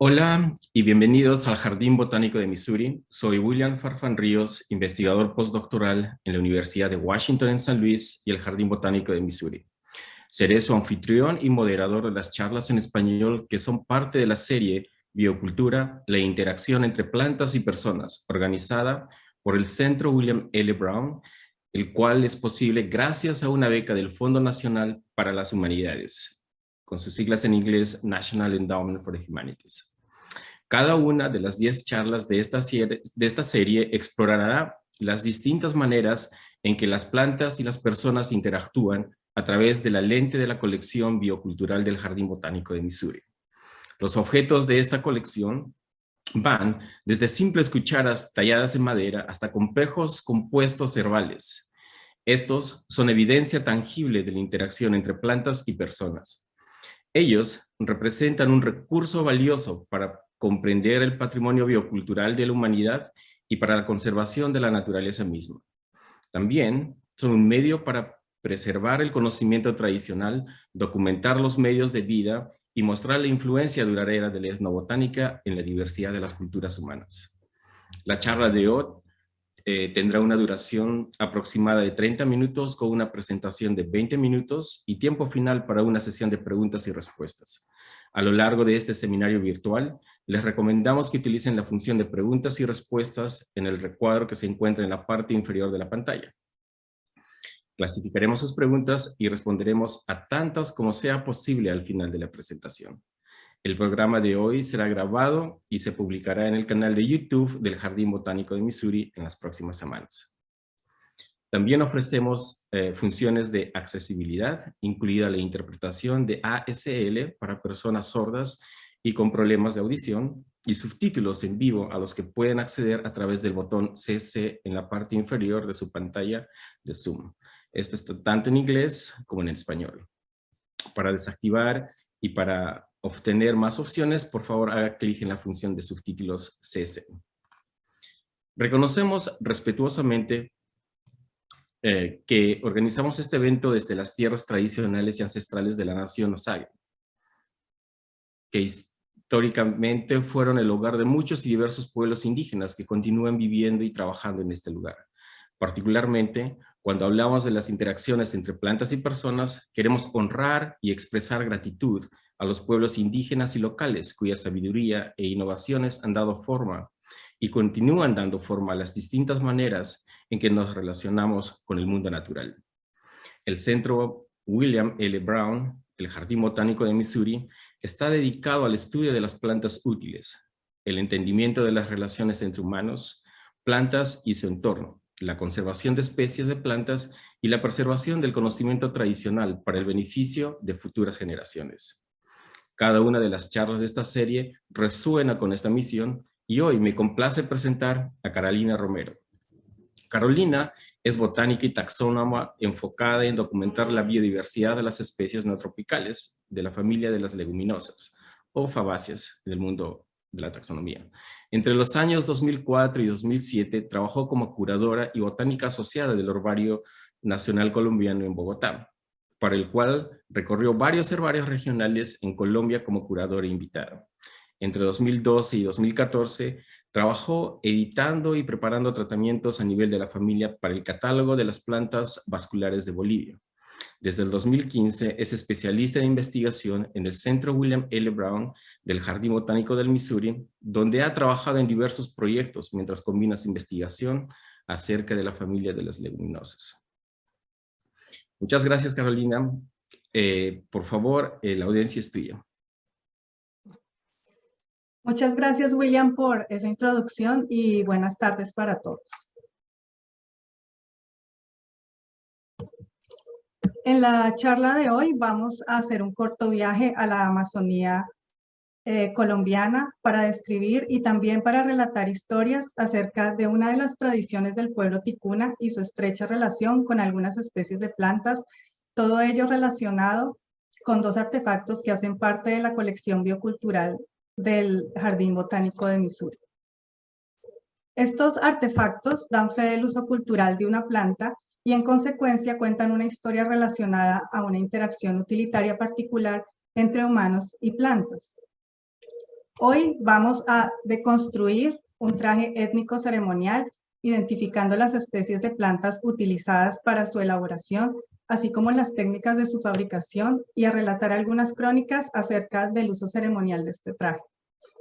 Hola y bienvenidos al Jardín Botánico de Missouri. Soy William Farfán Ríos, investigador postdoctoral en la Universidad de Washington en San Luis y el Jardín Botánico de Missouri. Seré su anfitrión y moderador de las charlas en español que son parte de la serie Biocultura, la interacción entre plantas y personas, organizada por el Centro William L. Brown, el cual es posible gracias a una beca del Fondo Nacional para las Humanidades, con sus siglas en inglés National Endowment for the Humanities. Cada una de las 10 charlas de esta serie explorará las distintas maneras en que las plantas y las personas interactúan a través de la lente de la colección biocultural del Jardín Botánico de Missouri. Los objetos de esta colección van desde simples cucharas talladas en madera hasta complejos compuestos herbales. Estos son evidencia tangible de la interacción entre plantas y personas. Ellos representan un recurso valioso para comprender el patrimonio biocultural de la humanidad y para la conservación de la naturaleza misma. También son un medio para preservar el conocimiento tradicional, documentar los medios de vida y mostrar la influencia duradera de la etnobotánica en la diversidad de las culturas humanas. La charla de hoy tendrá una duración aproximada de 30 minutos con una presentación de 20 minutos y tiempo final para una sesión de preguntas y respuestas. A lo largo de este seminario virtual, les recomendamos que utilicen la función de preguntas y respuestas en el recuadro que se encuentra en la parte inferior de la pantalla. Clasificaremos sus preguntas y responderemos a tantas como sea posible al final de la presentación. El programa de hoy será grabado y se publicará en el canal de YouTube del Jardín Botánico de Missouri en las próximas semanas. También ofrecemos funciones de accesibilidad, incluida la interpretación de ASL para personas sordas y con problemas de audición, y subtítulos en vivo a los que pueden acceder a través del botón CC en la parte inferior de su pantalla de Zoom. Esto está tanto en inglés como en español. Para desactivar y para obtener más opciones, por favor haga clic en la función de subtítulos CC. Reconocemos respetuosamente que organizamos este evento desde las tierras tradicionales y ancestrales de la nación Osage, que históricamente fueron el hogar de muchos y diversos pueblos indígenas que continúan viviendo y trabajando en este lugar. Particularmente, cuando hablamos de las interacciones entre plantas y personas, queremos honrar y expresar gratitud a los pueblos indígenas y locales cuya sabiduría e innovaciones han dado forma y continúan dando forma a las distintas maneras en que nos relacionamos con el mundo natural. El Centro William L. Brown, el Jardín Botánico de Missouri, está dedicado al estudio de las plantas útiles, el entendimiento de las relaciones entre humanos, plantas y su entorno, la conservación de especies de plantas y la preservación del conocimiento tradicional para el beneficio de futuras generaciones. Cada una de las charlas de esta serie resuena con esta misión y hoy me complace presentar a Carolina Romero. Carolina es botánica y taxónoma enfocada en documentar la biodiversidad de las especies no tropicales de la familia de las leguminosas o fabáceas del mundo de la taxonomía. Entre los años 2004 y 2007 trabajó como curadora y botánica asociada del Herbario Nacional Colombiano en Bogotá, para el cual recorrió varios herbarios regionales en Colombia como curadora invitada. Entre 2012 y 2014 trabajó editando y preparando tratamientos a nivel de la familia para el catálogo de las plantas vasculares de Bolivia. Desde el 2015 es especialista en investigación en el Centro William L. Brown del Jardín Botánico del Missouri, donde ha trabajado en diversos proyectos mientras combina su investigación acerca de la familia de las leguminosas. Muchas gracias, Carolina. Por favor, la audiencia es tuya. Muchas gracias, William, por esa introducción y buenas tardes para todos. En la charla de hoy vamos a hacer un corto viaje a la Amazonía colombiana para describir y también para relatar historias acerca de una de las tradiciones del pueblo ticuna y su estrecha relación con algunas especies de plantas, todo ello relacionado con dos artefactos que hacen parte de la colección biocultural del Jardín Botánico de Missouri. Estos artefactos dan fe del uso cultural de una planta y en consecuencia cuentan una historia relacionada a una interacción utilitaria particular entre humanos y plantas. Hoy vamos a deconstruir un traje étnico ceremonial, identificando las especies de plantas utilizadas para su elaboración, así como las técnicas de su fabricación, y a relatar algunas crónicas acerca del uso ceremonial de este traje.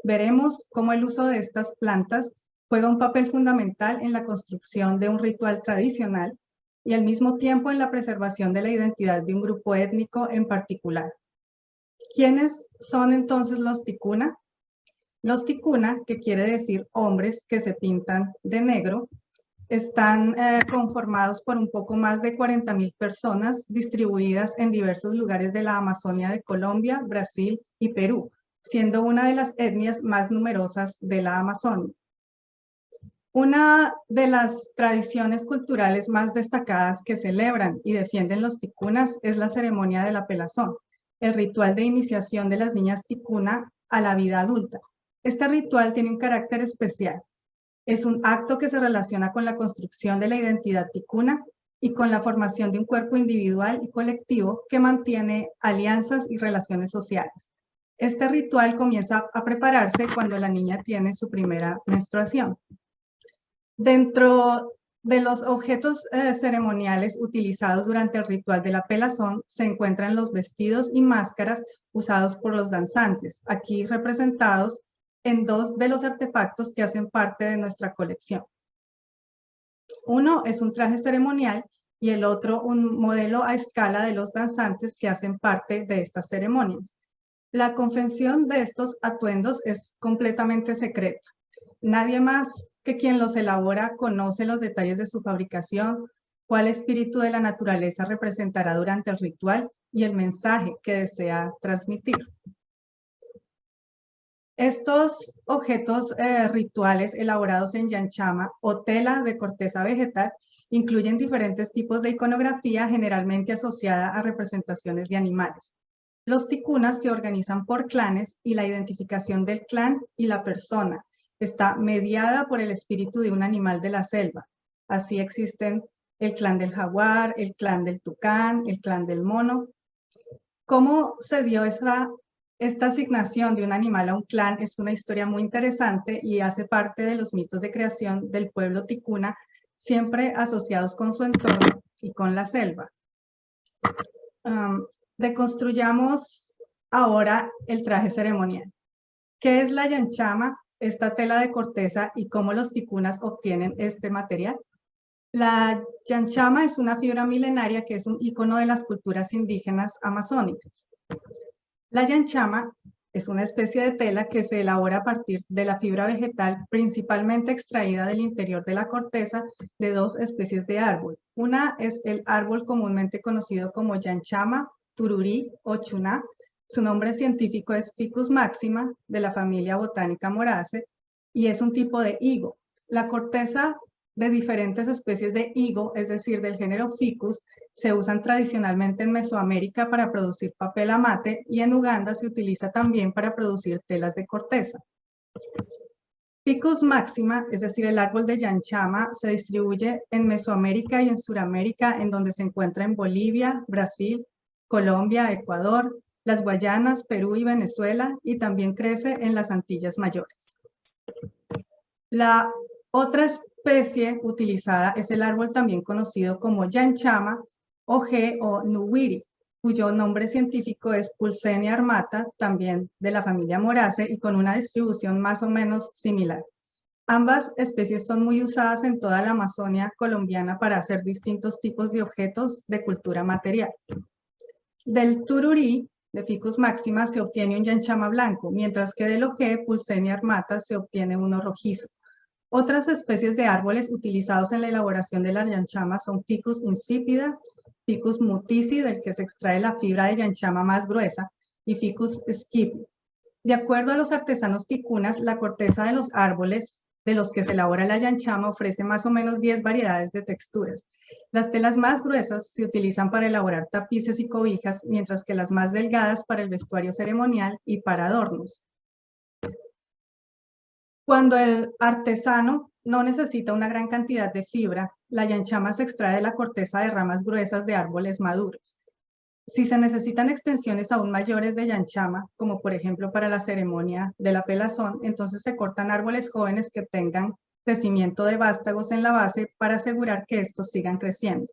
Veremos cómo el uso de estas plantas juega un papel fundamental en la construcción de un ritual tradicional y al mismo tiempo en la preservación de la identidad de un grupo étnico en particular. ¿Quiénes son entonces los ticuna? Los ticuna, que quiere decir hombres que se pintan de negro, están conformados por un poco más de 40.000 personas distribuidas en diversos lugares de la Amazonia de Colombia, Brasil y Perú, siendo una de las etnias más numerosas de la Amazonia. Una de las tradiciones culturales más destacadas que celebran y defienden los ticunas es la ceremonia de la pelazón, el ritual de iniciación de las niñas ticuna a la vida adulta. Este ritual tiene un carácter especial. Es un acto que se relaciona con la construcción de la identidad ticuna y con la formación de un cuerpo individual y colectivo que mantiene alianzas y relaciones sociales. Este ritual comienza a prepararse cuando la niña tiene su primera menstruación. Dentro de los objetos ceremoniales utilizados durante el ritual de la pelazón se encuentran los vestidos y máscaras usados por los danzantes, aquí representados en dos de los artefactos que hacen parte de nuestra colección. Uno es un traje ceremonial y el otro un modelo a escala de los danzantes que hacen parte de estas ceremonias. La confección de estos atuendos es completamente secreta. Nadie más que quien los elabora conoce los detalles de su fabricación, cuál espíritu de la naturaleza representará durante el ritual y el mensaje que desea transmitir. Estos objetos rituales elaborados en yanchama o tela de corteza vegetal incluyen diferentes tipos de iconografía generalmente asociada a representaciones de animales. Los ticunas se organizan por clanes y la identificación del clan y la persona está mediada por el espíritu de un animal de la selva. Así existen el clan del jaguar, el clan del tucán, el clan del mono. ¿Cómo se dio esta asignación de un animal a un clan? Es una historia muy interesante y hace parte de los mitos de creación del pueblo ticuna, siempre asociados con su entorno y con la selva. Deconstruyamos ahora el traje ceremonial. ¿Qué es la yanchama, esta tela de corteza, y cómo los ticunas obtienen este material? La yanchama es una fibra milenaria que es un icono de las culturas indígenas amazónicas. La yanchama es una especie de tela que se elabora a partir de la fibra vegetal, principalmente extraída del interior de la corteza de dos especies de árbol. Una es el árbol comúnmente conocido como yanchama, tururí o chuná. Su nombre científico es Ficus maxima, de la familia botánica Moraceae, y es un tipo de higo. La corteza de diferentes especies de higo, es decir, del género Ficus, se usan tradicionalmente en Mesoamérica para producir papel amate y en Uganda se utiliza también para producir telas de corteza. Ficus maxima, es decir, el árbol de yanchama, se distribuye en Mesoamérica y en Suramérica, en donde se encuentra en Bolivia, Brasil, Colombia, Ecuador, las Guayanas, Perú y Venezuela, y también crece en las Antillas Mayores. La otra especie utilizada es el árbol también conocido como yanchama, OG o nuwiri, cuyo nombre científico es Pulsenia armata, también de la familia Moraceae y con una distribución más o menos similar. Ambas especies son muy usadas en toda la Amazonia colombiana para hacer distintos tipos de objetos de cultura material. Del tururí, de Ficus maxima, se obtiene un yanchama blanco, mientras que del OG, Pulsenia armata, se obtiene uno rojizo. Otras especies de árboles utilizados en la elaboración de la yanchama son Ficus insipida, Ficus mutici, del que se extrae la fibra de yanchama más gruesa, y Ficus skipi. De acuerdo a los artesanos ticunas, la corteza de los árboles de los que se elabora la yanchama ofrece más o menos 10 variedades de texturas. Las telas más gruesas se utilizan para elaborar tapices y cobijas, mientras que las más delgadas para el vestuario ceremonial y para adornos. Cuando el artesano no necesita una gran cantidad de fibra, la yanchama se extrae de la corteza de ramas gruesas de árboles maduros. Si se necesitan extensiones aún mayores de yanchama, como por ejemplo para la ceremonia de la pelazón, entonces se cortan árboles jóvenes que tengan crecimiento de vástagos en la base para asegurar que estos sigan creciendo.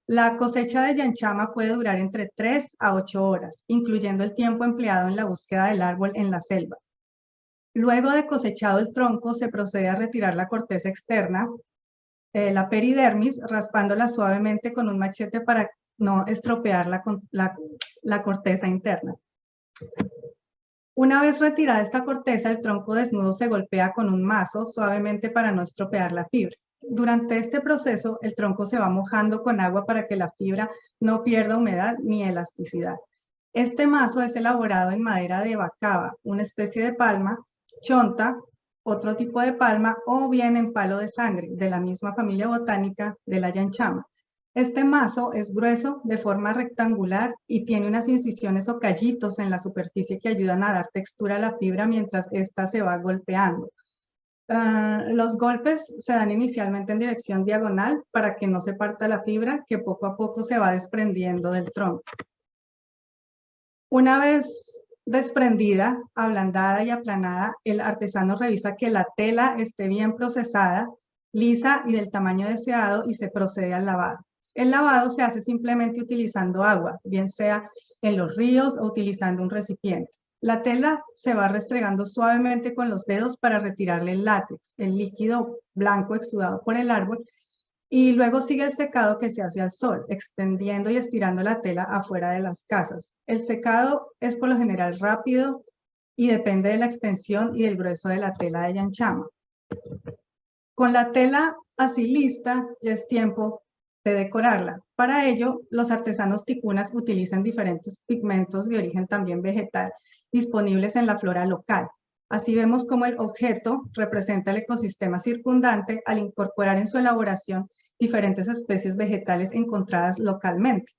La cosecha de yanchama puede durar entre 3 a 8 horas, incluyendo el tiempo empleado en la búsqueda del árbol en la selva. Luego de cosechado el tronco, se procede a retirar la corteza externa, la peridermis, raspándola suavemente con un machete para no estropear la corteza interna. Una vez retirada esta corteza, el tronco desnudo se golpea con un mazo suavemente para no estropear la fibra. Durante este proceso, el tronco se va mojando con agua para que la fibra no pierda humedad ni elasticidad. Este mazo es elaborado en madera de bacaba, una especie de palma, chonta, otro tipo de palma, o bien en palo de sangre, de la misma familia botánica de la yanchama. Este mazo es grueso, de forma rectangular y tiene unas incisiones o callitos en la superficie que ayudan a dar textura a la fibra mientras ésta se va golpeando. Los golpes se dan inicialmente en dirección diagonal para que no se parta la fibra que poco a poco se va desprendiendo del tronco. Una vez desprendida, ablandada y aplanada, el artesano revisa que la tela esté bien procesada, lisa y del tamaño deseado y se procede al lavado. El lavado se hace simplemente utilizando agua, bien sea en los ríos o utilizando un recipiente. La tela se va restregando suavemente con los dedos para retirarle el látex, el líquido blanco exudado por el árbol, y luego sigue el secado que se hace al sol, extendiendo y estirando la tela afuera de las casas. El secado es por lo general rápido y depende de la extensión y del grueso de la tela de yanchama. Con la tela así lista, ya es tiempo de decorarla. Para ello, los artesanos ticunas utilizan diferentes pigmentos de origen también vegetal disponibles en la flora local. Así vemos cómo el objeto representa el ecosistema circundante al incorporar en su elaboración diferentes especies vegetales encontradas localmente.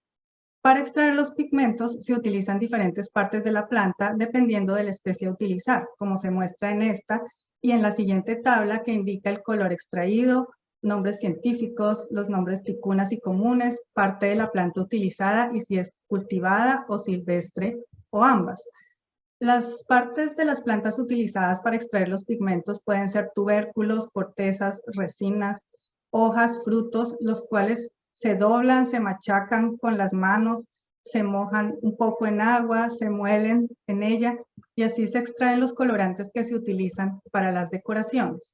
Para extraer los pigmentos se utilizan diferentes partes de la planta dependiendo de la especie a utilizar, como se muestra en esta y en la siguiente tabla que indica el color extraído, nombres científicos, los nombres ticunas y comunes, parte de la planta utilizada y si es cultivada o silvestre o ambas. Las partes de las plantas utilizadas para extraer los pigmentos pueden ser tubérculos, cortezas, resinas, hojas, frutos, los cuales se doblan, se machacan con las manos, se mojan un poco en agua, se muelen en ella y así se extraen los colorantes que se utilizan para las decoraciones.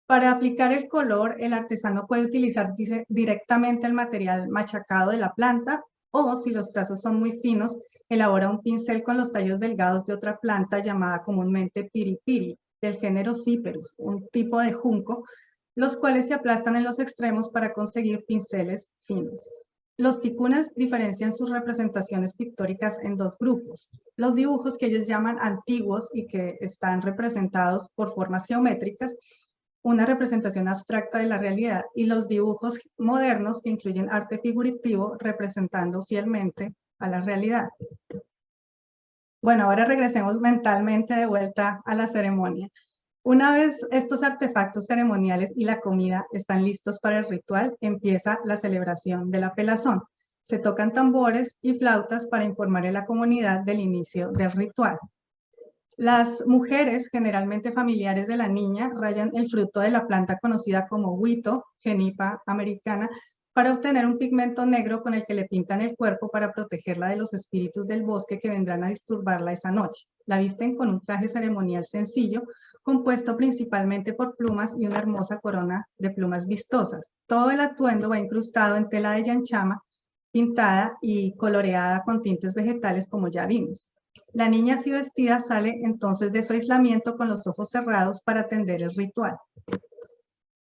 Para aplicar el color, el artesano puede utilizar directamente el material machacado de la planta o, si los trazos son muy finos, elabora un pincel con los tallos delgados de otra planta llamada comúnmente piripiri, del género Cyperus, un tipo de junco, los cuales se aplastan en los extremos para conseguir pinceles finos. Los ticunas diferencian sus representaciones pictóricas en dos grupos. Los dibujos que ellos llaman antiguos y que están representados por formas geométricas, una representación abstracta de la realidad, y los dibujos modernos que incluyen arte figurativo representando fielmente a la realidad. Bueno, ahora regresemos mentalmente de vuelta a la ceremonia. Una vez estos artefactos ceremoniales y la comida están listos para el ritual, empieza la celebración de la pelazón. Se tocan tambores y flautas para informar a la comunidad del inicio del ritual. Las mujeres, generalmente familiares de la niña, rayan el fruto de la planta conocida como huito, Genipa americana, para obtener un pigmento negro con el que le pintan el cuerpo para protegerla de los espíritus del bosque que vendrán a disturbarla esa noche. La visten con un traje ceremonial sencillo, compuesto principalmente por plumas y una hermosa corona de plumas vistosas. Todo el atuendo va incrustado en tela de yanchama, pintada y coloreada con tintes vegetales como ya vimos. La niña así vestida sale entonces de su aislamiento con los ojos cerrados para atender el ritual.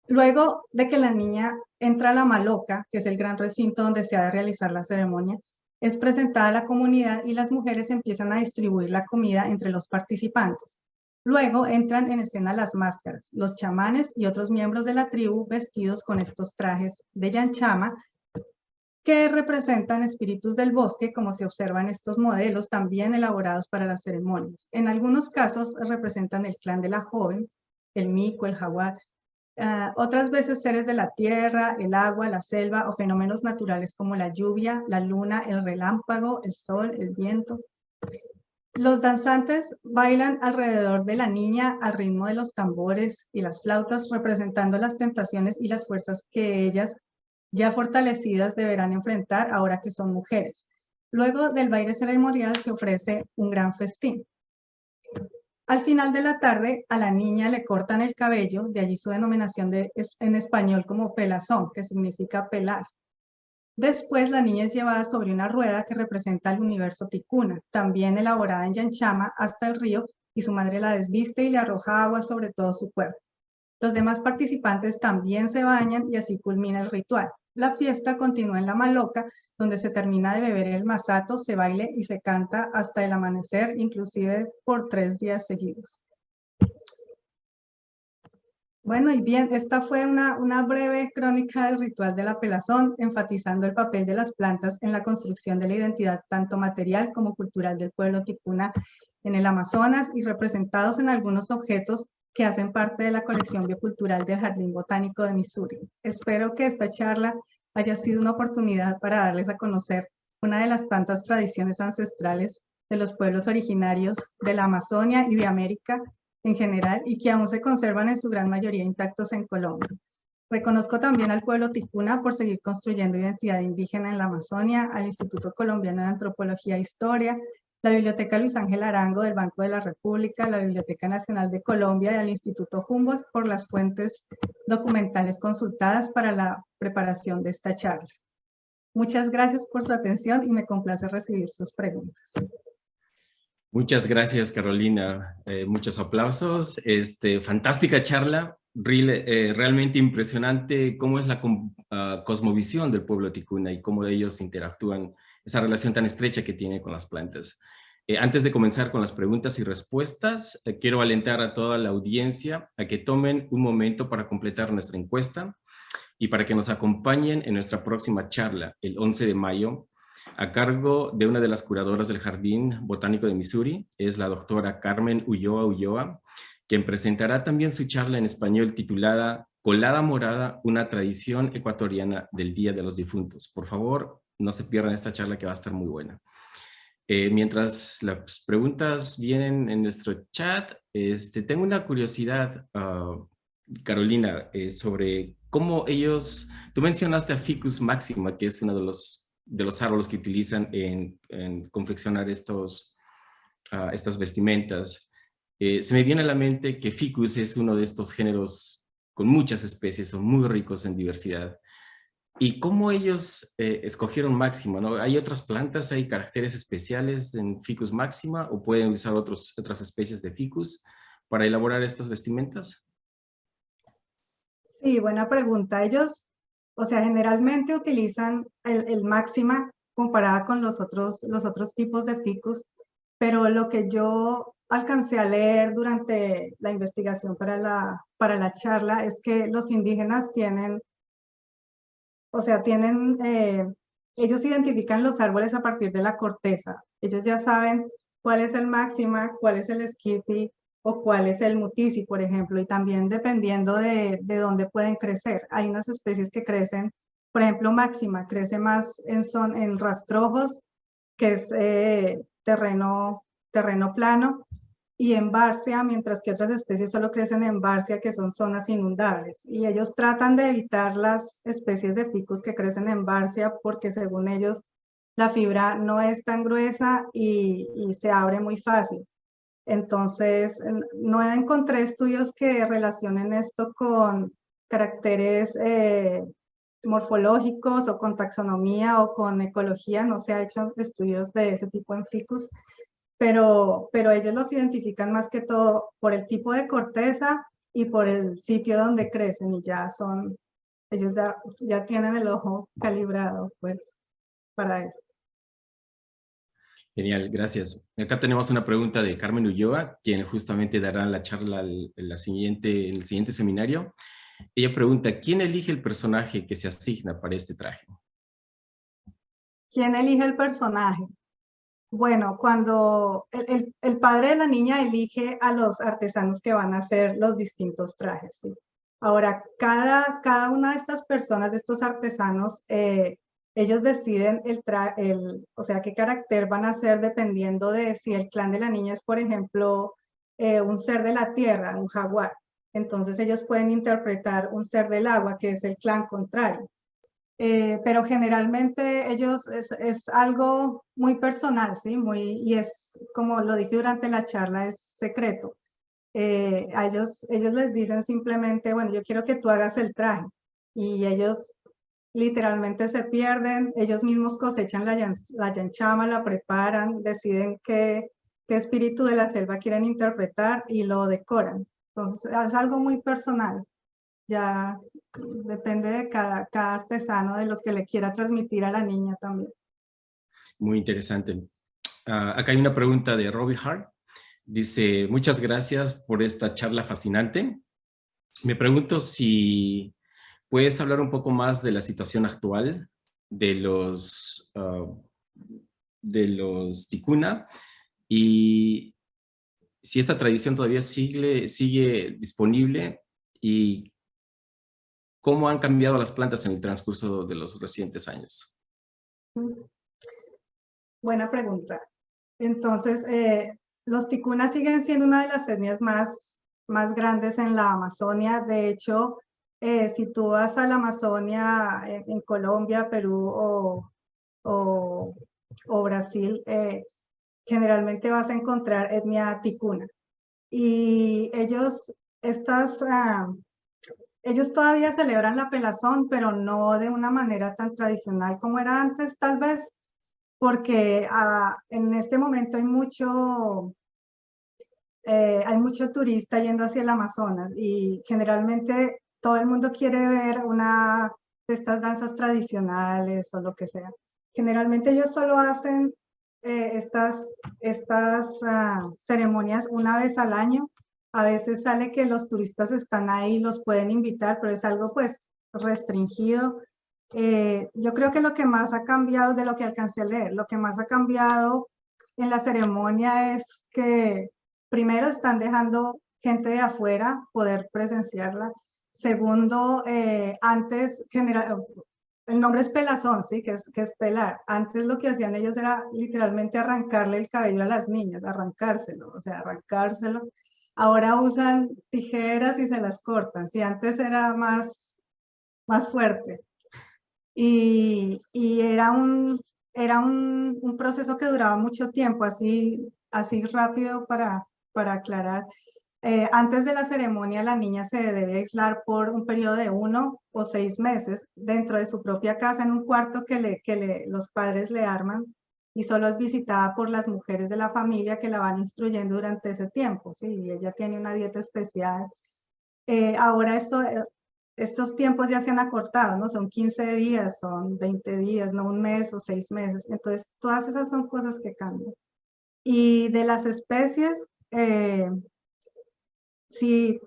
Luego de que la niña entra a la maloca, que es el gran recinto donde se ha de realizar la ceremonia, es presentada a la comunidad y las mujeres empiezan a distribuir la comida entre los participantes. Luego entran en escena las máscaras, los chamanes y otros miembros de la tribu vestidos con estos trajes de yanchama que representan espíritus del bosque, como se observan estos modelos también elaborados para las ceremonias. En algunos casos representan el clan de la joven, el mico, el jaguar, Otras veces seres de la tierra, el agua, la selva o fenómenos naturales como la lluvia, la luna, el relámpago, el sol, el viento. Los danzantes bailan alrededor de la niña al ritmo de los tambores y las flautas, representando las tentaciones y las fuerzas que ellas, ya fortalecidas, deberán enfrentar ahora que son mujeres. Luego del baile ceremonial se ofrece un gran festín. Al final de la tarde, a la niña le cortan el cabello, de allí su denominación en español como pelazón, que significa pelar. Después, la niña es llevada sobre una rueda que representa el universo ticuna, también elaborada en Yanchama, hasta el río, y su madre la desviste y le arroja agua sobre todo su cuerpo. Los demás participantes también se bañan y así culmina el ritual. La fiesta continúa en la maloca, donde se termina de beber el masato, se baila y se canta hasta el amanecer, inclusive por 3 días seguidos. Bueno, y bien, esta fue una breve crónica del ritual de la pelazón, enfatizando el papel de las plantas en la construcción de la identidad tanto material como cultural del pueblo ticuna en el Amazonas y representados en algunos objetos que hacen parte de la colección biocultural del Jardín Botánico de Missouri. Espero que esta charla haya sido una oportunidad para darles a conocer una de las tantas tradiciones ancestrales de los pueblos originarios de la Amazonia y de América en general y que aún se conservan en su gran mayoría intactos en Colombia. Reconozco también al pueblo ticuna por seguir construyendo identidad indígena en la Amazonia, al Instituto Colombiano de Antropología e Historia, la Biblioteca Luis Ángel Arango del Banco de la República, la Biblioteca Nacional de Colombia y al Instituto Humboldt por las fuentes documentales consultadas para la preparación de esta charla. Muchas gracias por su atención y me complace recibir sus preguntas. Muchas gracias, Carolina. Muchos aplausos. Fantástica charla. Realmente impresionante cómo es la cosmovisión del pueblo ticuna y cómo ellos interactúan, esa relación tan estrecha que tiene con las plantas. Antes de comenzar con las preguntas y respuestas, quiero alentar a toda la audiencia a que tomen un momento para completar nuestra encuesta y para que nos acompañen en nuestra próxima charla, el 11 de mayo, a cargo de una de las curadoras del Jardín Botánico de Missouri, es la doctora Carmen Ulloa, quien presentará también su charla en español titulada Colada Morada, una tradición ecuatoriana del Día de los Difuntos. Por favor, no se pierdan esta charla que va a estar muy buena. Mientras las preguntas vienen en nuestro chat, tengo una curiosidad, Carolina, sobre cómo ellos, tú mencionaste a Ficus maxima, que es uno de los árboles que utilizan en confeccionar estas vestimentas. Se me viene a la mente que Ficus es uno de estos géneros con muchas especies, son muy ricos en diversidad. ¿Y cómo ellos escogieron máxima, ¿no? ¿Hay otras plantas, hay caracteres especiales en Ficus máxima o pueden usar otras especies de Ficus para elaborar estas vestimentas? Sí, buena pregunta. Ellos, o sea, generalmente utilizan el máxima comparada con los otros tipos de ficus, pero lo que yo alcancé a leer durante la investigación para la charla es que los indígenas tienen, o sea, ellos identifican los árboles a partir de la corteza. Ellos ya saben cuál es el máxima, cuál es el skippy, o cuál es el mutisi, por ejemplo, y también dependiendo de dónde pueden crecer. Hay unas especies que crecen, por ejemplo, máxima, crece más en rastrojos, que es terreno plano, y en bárcea, mientras que otras especies solo crecen en bárcea, que son zonas inundables. Y ellos tratan de evitar las especies de ficus que crecen en bárcea porque según ellos la fibra no es tan gruesa y se abre muy fácil. Entonces, no encontré estudios que relacionen esto con caracteres morfológicos o con taxonomía o con ecología. No se ha hecho estudios de ese tipo en ficus, pero ellos los identifican más que todo por el tipo de corteza y por el sitio donde crecen y ellos ya tienen el ojo calibrado pues para eso. Genial, gracias. Acá tenemos una pregunta de Carmen Ulloa, quien justamente dará la charla en el siguiente seminario. Ella pregunta, ¿quién elige el personaje que se asigna para este traje? ¿Quién elige el personaje? Bueno, cuando el padre de la niña elige a los artesanos que van a hacer los distintos trajes, ¿sí? Ahora, cada una de estas personas, de estos artesanos, ellos deciden o sea, qué carácter van a hacer dependiendo de si el clan de la niña es, por ejemplo, un ser de la tierra, un jaguar. Entonces ellos pueden interpretar un ser del agua, que es el clan contrario. Pero generalmente es algo muy personal, ¿sí? Y es, como lo dije durante la charla, es secreto. Ellos les dicen simplemente, bueno, yo quiero que tú hagas el traje. Y ellos literalmente se pierden, ellos mismos cosechan la yanchama, la preparan, deciden qué espíritu de la selva quieren interpretar y lo decoran. Entonces es algo muy personal. Ya depende de cada artesano, de lo que le quiera transmitir a la niña también. Muy interesante. Acá hay una pregunta de Robbie Hart. Dice, muchas gracias por esta charla fascinante. Me pregunto si puedes hablar un poco más de la situación actual de los ticuna y si esta tradición todavía sigue disponible y cómo han cambiado las plantas en el transcurso de los recientes años. Buena pregunta. Entonces, los ticunas siguen siendo una de las etnias más grandes en la Amazonia. De hecho, si tú vas a la Amazonia en Colombia, Perú o Brasil, generalmente vas a encontrar etnia ticuna. Y ellos todavía celebran la pelazón, pero no de una manera tan tradicional como era antes, tal vez, porque en este momento hay mucho turista yendo hacia el Amazonas y generalmente todo el mundo quiere ver una de estas danzas tradicionales o lo que sea. Generalmente ellos solo hacen estas ceremonias una vez al año. A veces sale que los turistas están ahí, los pueden invitar, pero es algo pues restringido. Yo creo que lo que más ha cambiado, de lo que alcancé a leer, lo que más ha cambiado en la ceremonia es que primero están dejando gente de afuera poder presenciarla. Segundo, antes el nombre es pelazón, ¿sí? Que es pelar. Antes lo que hacían ellos era literalmente arrancarle el cabello a las niñas, arrancárselo, o sea, arrancárselo. Ahora usan tijeras y se las cortan, sí, antes era más fuerte. Y era un proceso que duraba mucho tiempo, así rápido para aclarar. Antes de la ceremonia, la niña se debe aislar por un periodo de 1 o 6 meses dentro de su propia casa, en un cuarto que los padres le arman, y solo es visitada por las mujeres de la familia que la van instruyendo durante ese tiempo, ¿sí? Y ella tiene una dieta especial. Ahora estos tiempos ya se han acortado, ¿no? Son 15 días, son 20 días, no un mes o 6 meses. Entonces, todas esas son cosas que cambian. Y de las especies, si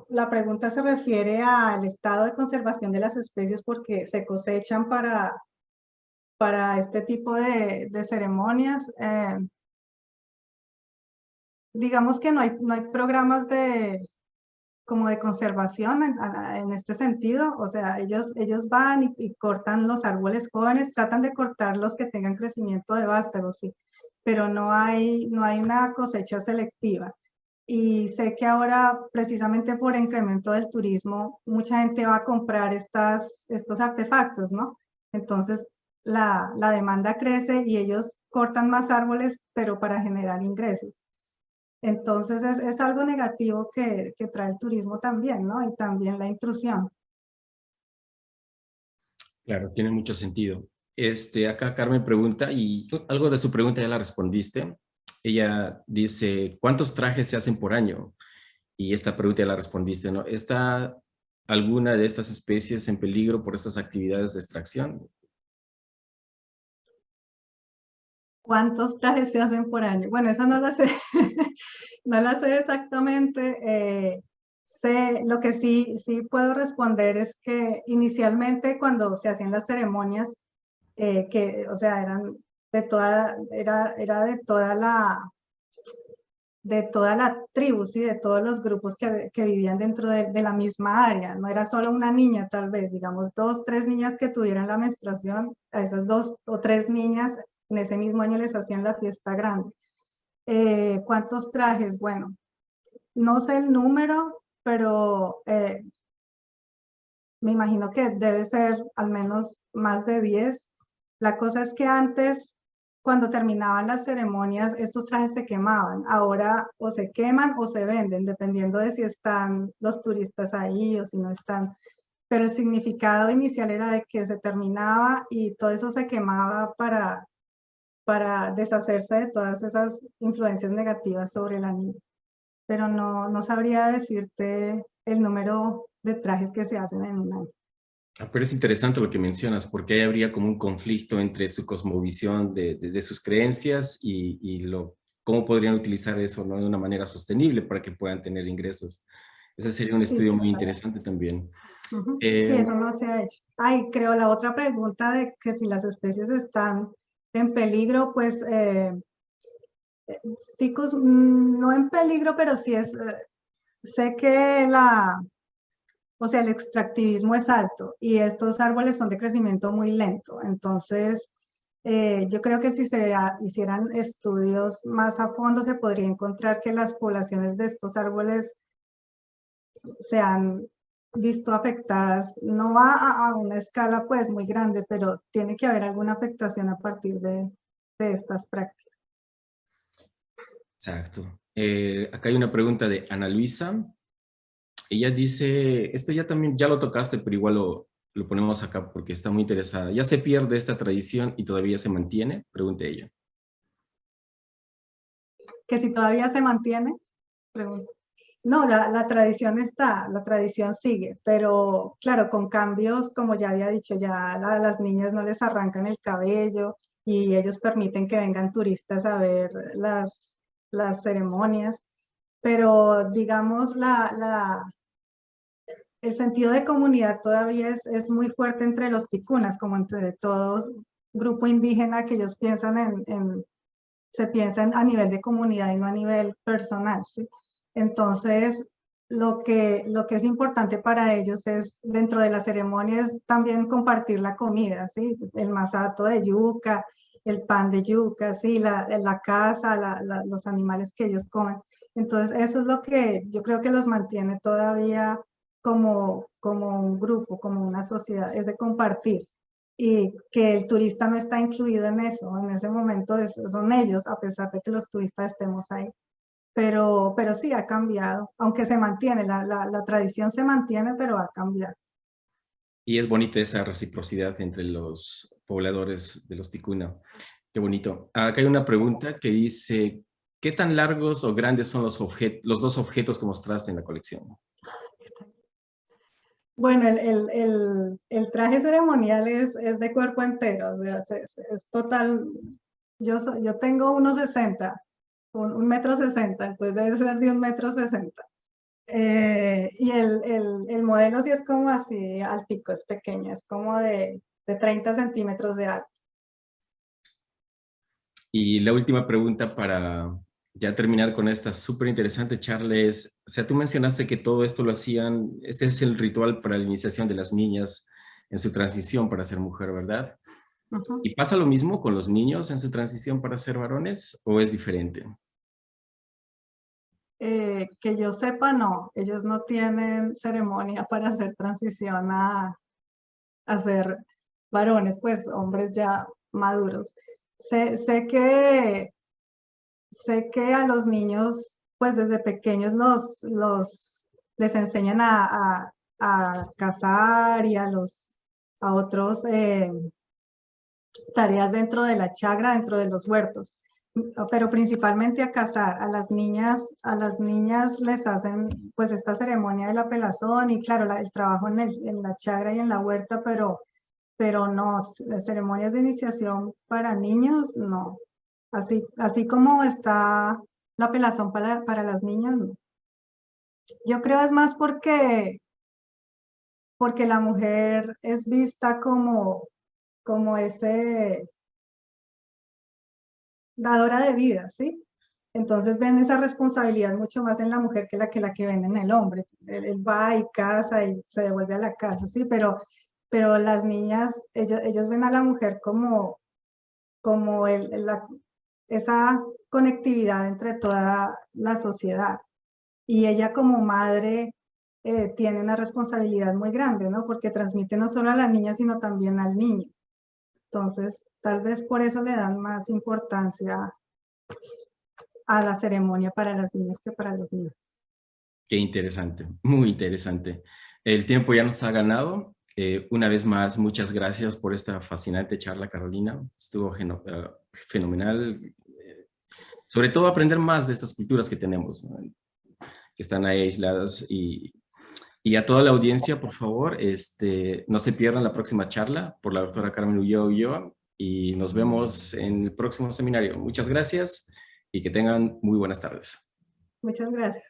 la pregunta se refiere al estado de conservación de las especies porque se cosechan para este tipo de ceremonias, digamos que no hay programas como de conservación en este sentido. O sea, ellos van y cortan los árboles jóvenes, tratan de cortar los que tengan crecimiento de vástagos, sí, pero no hay una cosecha selectiva. Y sé que ahora, precisamente por incremento del turismo, mucha gente va a comprar estos artefactos, ¿no? Entonces, la demanda crece y ellos cortan más árboles, pero para generar ingresos. Entonces es algo negativo que trae el turismo también, ¿no? Y también la intrusión. Claro, tiene mucho sentido. Acá Carmen pregunta, y algo de su pregunta ya la respondiste. Ella dice, ¿cuántos trajes se hacen por año? Y esta pregunta ya la respondiste, ¿no? ¿Está alguna de estas especies en peligro por estas actividades de extracción? ¿Cuántos trajes se hacen por año? Bueno, esa no la sé, no la sé exactamente. Lo que sí puedo responder es que inicialmente cuando se hacían las ceremonias, o sea, era de toda de toda la tribu, ¿sí? De todos los grupos que vivían dentro de la misma área. No era solo una niña, tal vez, digamos, 2, 3 niñas que tuvieran la menstruación, a esas 2 o 3 niñas en ese mismo año les hacían la fiesta grande. ¿Cuántos trajes? Bueno, no sé el número, pero me imagino que debe ser al menos más de 10. La cosa es que antes, cuando terminaban las ceremonias, estos trajes se quemaban. Ahora o se queman o se venden, dependiendo de si están los turistas ahí o si no están. Pero el significado inicial era de que se terminaba y todo eso se quemaba para deshacerse de todas esas influencias negativas sobre la niña. Pero no sabría decirte el número de trajes que se hacen en un año. Pero es interesante lo que mencionas, porque ahí habría como un conflicto entre su cosmovisión de sus creencias y cómo podrían utilizar eso, ¿no? De una manera sostenible para que puedan tener ingresos. Ese sería un Sí, estudio muy claro. interesante también. Sí, Eh, eso no se ha hecho. Ay, creo la otra pregunta de que si las especies están en peligro, pues ficus, no en peligro, pero sí es, sé que o sea, el extractivismo es alto y estos árboles son de crecimiento muy lento. Entonces, yo creo que si hicieran estudios más a fondo, se podría encontrar que las poblaciones de estos árboles se han visto afectadas, no a una escala pues muy grande, pero tiene que haber alguna afectación a partir de estas prácticas. exacto. Acá hay una pregunta de Ana Luisa. Ella dice, esto ya también, ya lo tocaste, pero igual lo ponemos acá porque está muy interesada. ¿Ya se pierde esta tradición y todavía se mantiene? Pregunta ella. Que si todavía se mantiene, pregunto. No, la tradición está, la tradición sigue, pero claro, con cambios, como ya había dicho, ya a las niñas no les arrancan el cabello y ellos permiten que vengan turistas a ver las ceremonias, pero digamos, el sentido de comunidad todavía es muy fuerte entre los ticunas, como entre todo grupo indígena que ellos piensan se piensan a nivel de comunidad y no a nivel personal, ¿sí? Entonces, lo que es importante para ellos es, dentro de la ceremonia, es también compartir la comida, ¿sí? El masato de yuca, el pan de yuca, ¿sí? La caza, los animales que ellos comen. Entonces, eso es lo que yo creo que los mantiene todavía como un grupo, como una sociedad, ese compartir y que el turista no está incluido en eso, en ese momento son ellos, a pesar de que los turistas estemos ahí. Pero sí ha cambiado, aunque se mantiene, la tradición se mantiene, pero ha cambiado. Y es bonita esa reciprocidad entre los pobladores de los ticuna. Qué bonito. Acá hay una pregunta que dice, ¿qué tan largos o grandes son los dos objetos que mostraste en la colección? Bueno, el traje ceremonial es de cuerpo entero, o sea, es total. Yo tengo 1,60, un metro 60, entonces debe ser de 1,60 m. Y el modelo sí es como así altico, es pequeño, es como de 30 centímetros de alto. Y la última pregunta para ya terminar con esta súper interesante charla es, o sea, tú mencionaste que todo esto lo hacían, este es el ritual para la iniciación de las niñas en su transición para ser mujer, ¿verdad? Ujú. ¿Y pasa lo mismo con los niños en su transición para ser varones o es diferente? Que yo sepa, no, ellos no tienen ceremonia para hacer transición a ser varones, pues hombres ya maduros. Sé, sé que, sé que a los niños, pues desde pequeños les enseñan a cazar y a otros tareas dentro de la chagra, dentro de los huertos, pero principalmente a cazar. A las niñas les hacen pues esta ceremonia de la pelazón y claro, el trabajo en la chagra y en la huerta, pero no, ceremonias de iniciación para niños, no. Así como está la pelazón para las niñas, no. Yo creo es más porque la mujer es vista como ese dadora de vida, ¿sí? Entonces ven esa responsabilidad mucho más en la mujer que la que ven en el hombre. Él va y casa y se devuelve a la casa, sí, pero las niñas, ellos ven a la mujer como esa conectividad entre toda la sociedad. Y ella como madre tiene una responsabilidad muy grande, ¿no? Porque transmite no solo a la niña, sino también al niño. Entonces, tal vez por eso le dan más importancia a la ceremonia para las niñas que para los niños. Qué interesante, muy interesante. El tiempo ya nos ha ganado. Una vez más, muchas gracias por esta fascinante charla, Carolina. Estuvo fenomenal. Sobre todo aprender más de estas culturas que tenemos, ¿no? Que están ahí aisladas. Y a toda la audiencia, por favor, no se pierdan la próxima charla por la doctora Carmen Ulloa y nos vemos en el próximo seminario. Muchas gracias y que tengan muy buenas tardes. Muchas gracias.